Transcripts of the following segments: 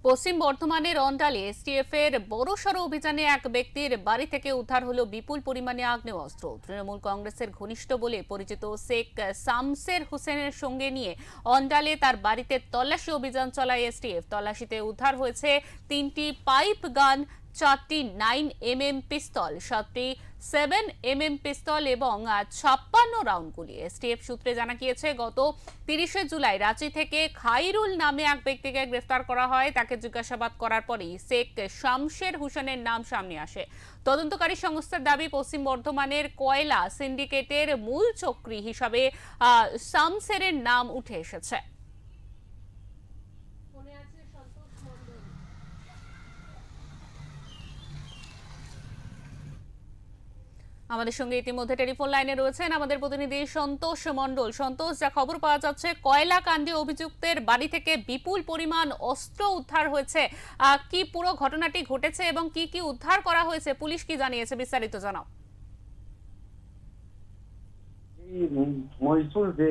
পশ্চিম বর্ধমানের অন্ডালে এসটিএফ এর বড়সড় অভিযানে এক ব্যক্তির বাড়ি থেকে উদ্ধার হলো বিপুল পরিমাণে আগ্নেয়াস্ত্র। তৃণমূল কংগ্রেসের ঘনিষ্ঠ বলে পরিচিত শেখ শামসের হোসেনের সঙ্গে নিয়ে অন্ডালে তার বাড়িতে তল্লাশি অভিযান চালায় এসটিএফ। তল্লাশিতে উদ্ধার হয়েছে 3টি পাইপ গান, 4টি 9mm পিস্তল, 7টি 7mm পিস্তল এবং 56 রাউন্ড গুলি। এসটিএফ সূত্রে জানা গিয়েছে, গত 30শে জুলাই রাঁচি থেকে খাইরুল নামে এক ব্যক্তিকে গ্রেফতার করা হয়। তাকে জিজ্ঞাসাবাদ করার পরই শেখ শামসের হোসেনের নাম সামনে আসে। তদন্তকারী সংস্থার দাবি, পশ্চিম বর্ধমানের কয়লা সিন্ডিকেটের মূল চক্রী হিসাবে শামসের নাম উঠে এসেছে। আমাদের সঙ্গে ইতিমধ্যে টেলিফোন লাইনে রয়েছেন আমাদের প্রতিনিধি সন্তোষ মণ্ডল। সন্তোষ, যা খবর পাওয়া যাচ্ছে, কয়লা কাণ্ডে অভিযুক্তের বাড়ি থেকে বিপুল পরিমাণ অস্ত্র উদ্ধার হয়েছে। কি পুরো ঘটনাটি ঘটেছে এবং কি কি উদ্ধার করা হয়েছে, পুলিশ কি জানিয়েছে, বিস্তারিত জানাও। মহিষুল দে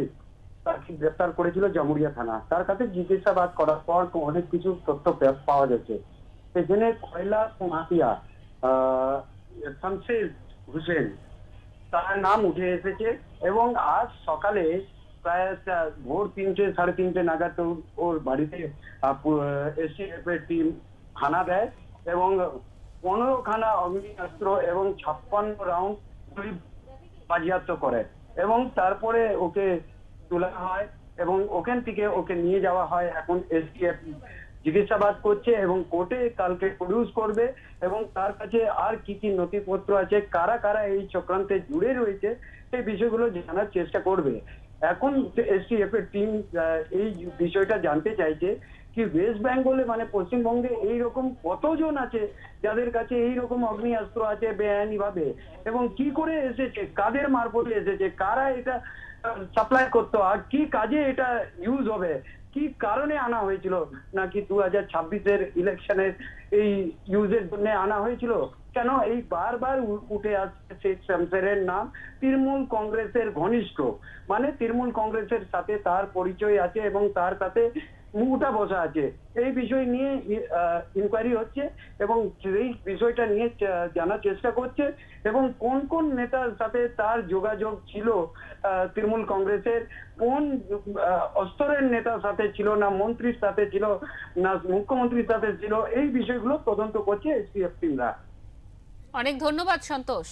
তাকে গ্রেপ্তার করেছিল জামুরিয়া থানা। তার কাছে জিজ্ঞাসাবাদ করার পর অনেক কিছু তথ্য পাওয়া গেছে। সেখানে কয়লা মাফিয়া শামসের হোসেন তার নাম উঠে এসেছে এবং আজ সকালে প্রায় ভোর 3টে সাড়ে 3টে নাগাদ ওর বাড়িতে এসটিএফ এর টিম হানা দেয় এবং 15খানা অগ্নিশস্ত্র এবং 56 রাউন্ড গুলি বাজেয়াপ্ত করে এবং তারপরে ওকে তোলা হয় এবং ওখান থেকে ওকে নিয়ে যাওয়া হয়। এখন এসটিএফ জিজ্ঞাসাবাদ করছে এবং কোর্টে কালকে প্রডিউস করবে এবং তার কাছে আর কি কি নথিপত্র আছে, কারা কারা এই চক্রান্তে জুড়ে রয়েছে, সেই বিষয়গুলো জানার চেষ্টা করবে। এখন এসটিএফ এর টিম এই বিষয়টা জানতে চাইছে কি ওয়েস্ট বেঙ্গলে মানে পশ্চিমবঙ্গে এইরকম কতজন আছে যাদের কাছে এইরকম অগ্নিয়াস্ত্র আছে বেআইনি ভাবে, এবং কি করে এসেছে, কাদের মারফতে এসেছে, কারা এটা সাপ্লাই করতো, আর কি কাজে এটা ইউজ হবে, কি কারণে আনা হয়েছিল, নাকি 2026-এর ইলেকশনের এই ইউজের জন্য আনা হয়েছিল, কেন এই বারবার উঠে আসছে শেখ শামসেরের নাম। তৃণমূল কংগ্রেসের ঘনিষ্ঠ, মানে তৃণমূল কংগ্রেসের সাথে তার পরিচয় আছে এবং তার সাথে মুখটা বসা আছে। এই বিষয় নিয়ে ইনকোয়ারি হচ্ছে এবং এই বিষয়টা নিয়ে জানার চেষ্টা করছে এবং কোন কোন নেতার সাথে তার যোগাযোগ ছিল, তৃণমূল কংগ্রেসের কোন স্তরের নেতার সাথে ছিল, না মন্ত্রীর সাথে ছিল, না মুখ্যমন্ত্রীর সাথে ছিল, এই বিষয়গুলো তদন্ত করছে এসটিএফ টিমরা। অনেক ধন্যবাদ সন্তোষ।